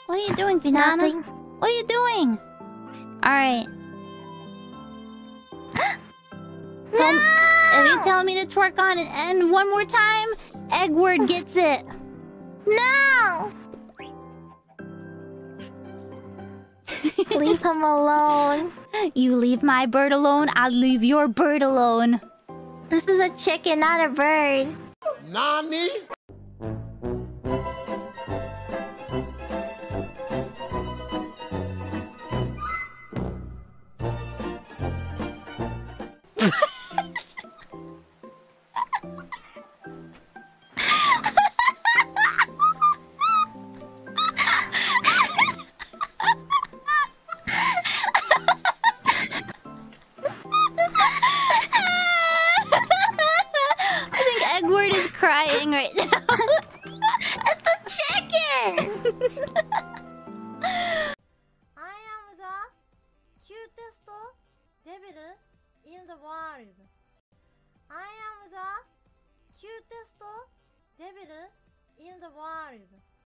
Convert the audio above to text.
What are you doing, Finana? Nothing. What are you doing? Alright. No! If you tell me to twerk on an end one more time, Eggward gets it. No! Leave him alone. You leave my bird alone, I'll leave your bird alone. This is a chicken, not a bird. Nani? I think Eggward is crying right now. It's a chicken! I am the cutest devil in the world. I am the cutest devil in the world.